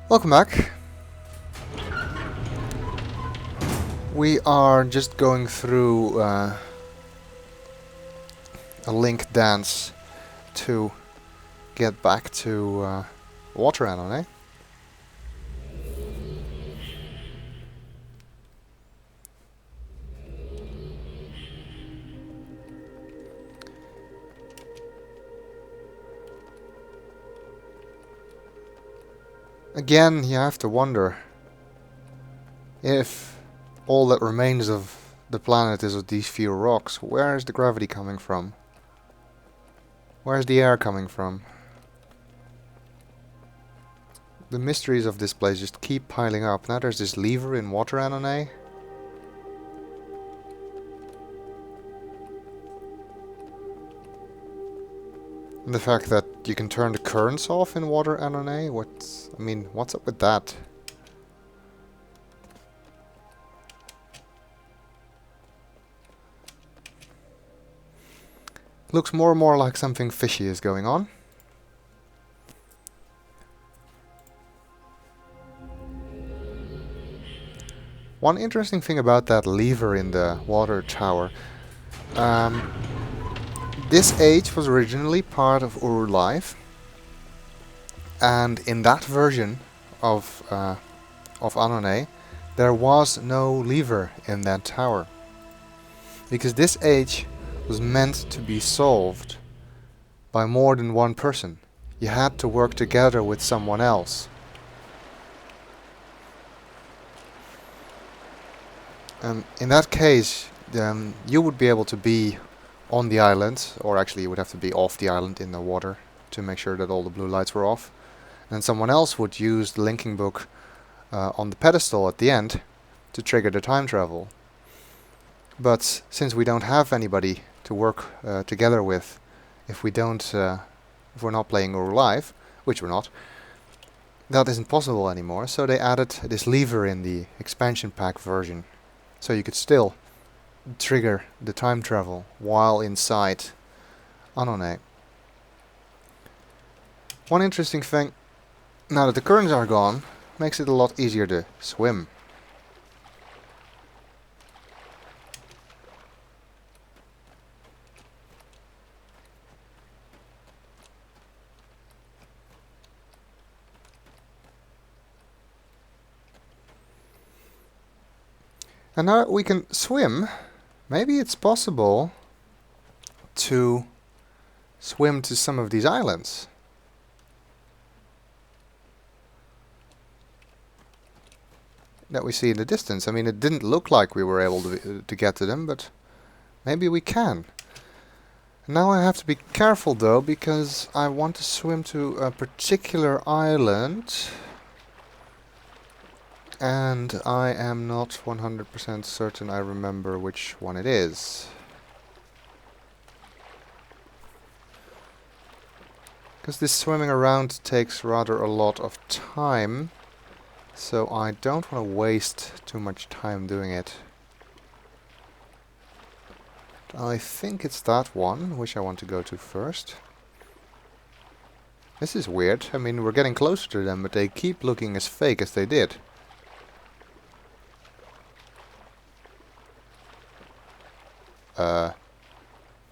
Welcome back. We are just going through a link dance to get back to Water Anone. Again, you have to wonder if all that remains of the planet is of these few rocks. Where is the gravity coming from? Where's the air coming from? The mysteries of this place just keep piling up. Now there's this lever in Water Anone. And the fact that you can turn the currents off in Water Anone. What's up with that? Looks more and more like something fishy is going on. One interesting thing about that lever in the water tower, this age was originally part of Uru Live, and in that version of Anone, there was no lever in that tower, because this age was meant to be solved by more than one person. You had to work together with someone else. In that case, you would be able to be on the island, or actually you would have to be off the island in the water to make sure that all the blue lights were off. And someone else would use the linking book on the pedestal at the end to trigger the time travel. But since we don't have anybody to work together with, if we're not playing Uru Live, which we're not, that isn't possible anymore. So they added this lever in the expansion pack version, so you could still trigger the time travel while inside Anone. One interesting thing, now that the currents are gone, makes it a lot easier to swim. And now that we can swim, maybe it's possible to swim to some of these islands. That we see in the distance. I mean, it didn't look like we were able to get to them, but maybe we can. Now I have to be careful though, because I want to swim to a particular island, and I am not 100% certain I remember which one it is. Because this swimming around takes rather a lot of time, so I don't want to waste too much time doing it. I think it's that one, which I want to go to first. This is weird. I mean, we're getting closer to them, but they keep looking as fake as they did.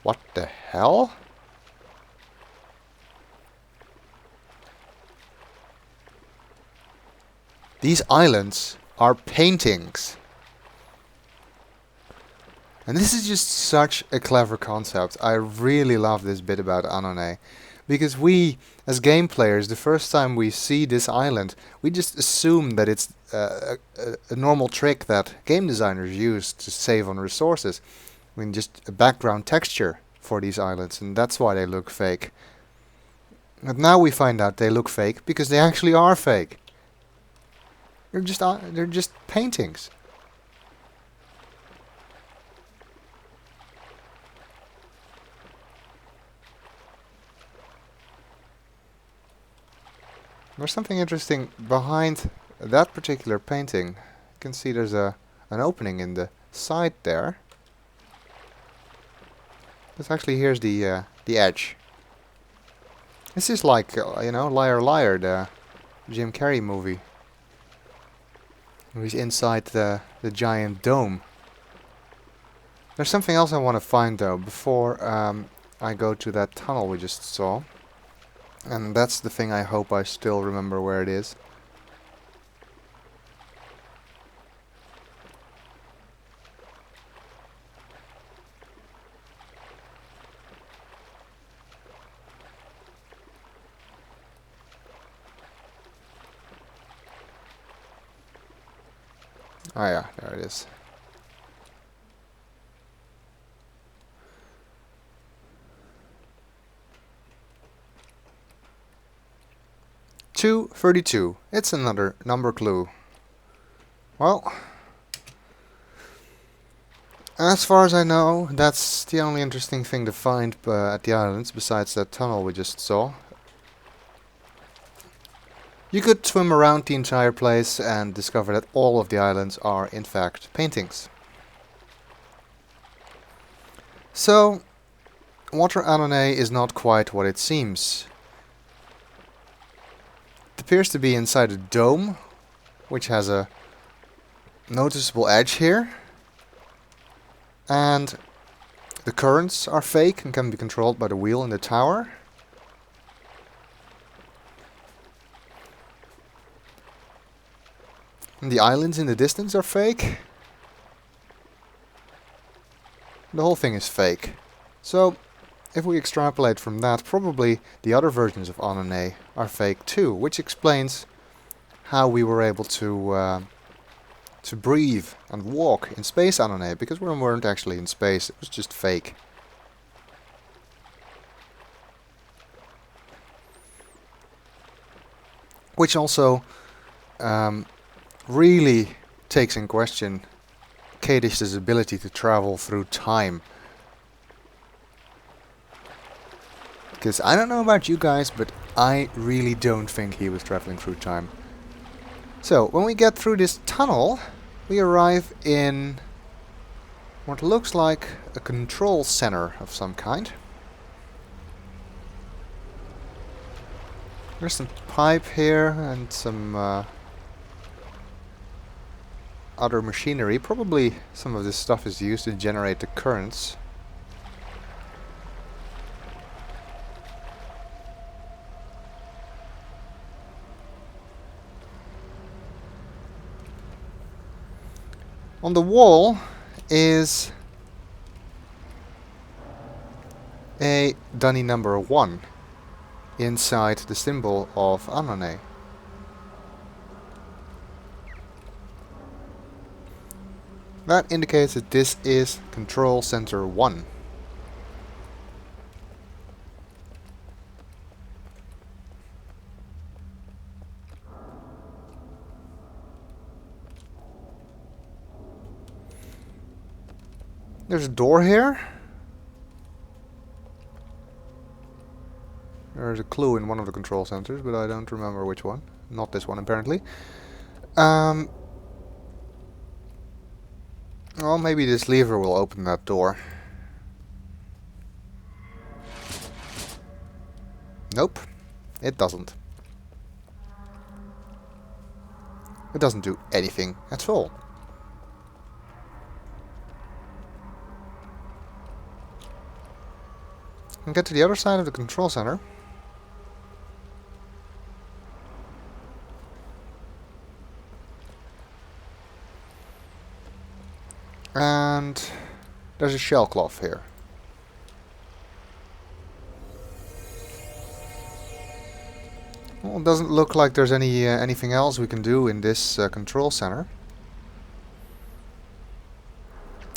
What the hell? These islands are paintings. And this is just such a clever concept. I really love this bit about Anone. Because we, as game players, the first time we see this island, we just assume that it's a normal trick that game designers use to save on resources. I mean, just a background texture for these islands, and that's why they look fake. But now we find out they look fake because they actually are fake. They're just paintings. There's something interesting behind that particular painting. You can see there's an opening in the side there. But actually here's the edge. This is like, Liar Liar, the Jim Carrey movie. He's inside the giant dome. There's something else I want to find though before I go to that tunnel we just saw. And that's the thing I hope I still remember where it is. Oh yeah, there it is. "232. It's another number clue. Well, as far as I know, that's the only interesting thing to find at the islands, besides that tunnel we just saw. You could swim around the entire place and discover that all of the islands are in fact paintings. So, Water Annonay is not quite what it seems. It appears to be inside a dome, which has a noticeable edge here. And the currents are fake and can be controlled by the wheel in the tower. And the islands in the distance are fake. The whole thing is fake. So, if we extrapolate from that, probably the other versions of Annonay are fake too, which explains how we were able to breathe and walk in Space Annonay, because we weren't actually in space, it was just fake. Which also really takes in question Kadish's ability to travel through time. Because I don't know about you guys, but I really don't think he was traveling through time. So, when we get through this tunnel, we arrive in what looks like a control center of some kind. There's some pipe here and some other machinery. Probably some of this stuff is used to generate the currents. On the wall is a dunny number 1 inside the symbol of Annonay. That indicates that this is Control Center 1. There's a door here. There's a clue in one of the control centers, but I don't remember which one. Not this one, apparently. Well, maybe this lever will open that door. Nope, it doesn't. It doesn't do anything at all. And get to the other side of the control center. And there's a shell cloth here. Well, it doesn't look like there's anything else we can do in this control center.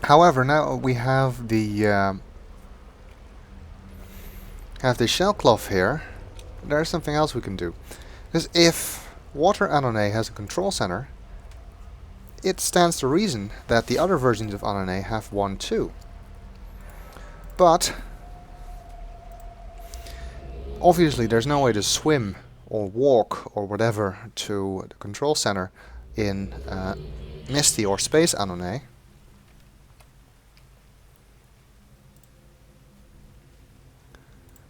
However, now we have the shell cloth here. There's something else we can do. Because if Water Annonay has a control center, it stands to reason that the other versions of Annonay have one too. But obviously there's no way to swim or walk or whatever to the control center in Misty or Space Annonay.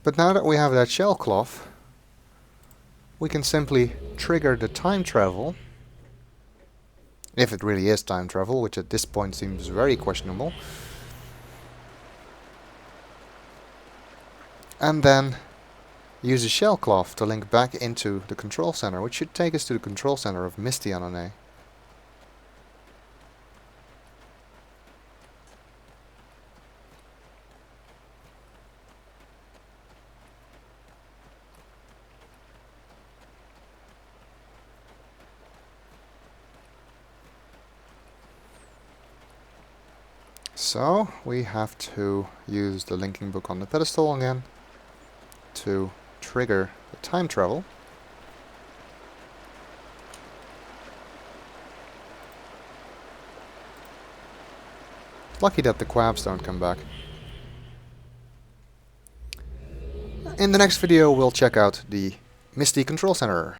But now that we have that shell cloth, we can simply trigger the time travel, if it really is time travel, which at this point seems very questionable, and then use a shell cloth to link back into the control center, which should take us to the control center of Misty Annonay. So we have to use the linking book on the pedestal again to trigger the time travel. Lucky that the quabs don't come back. In the next video we'll check out the Misty Control Center.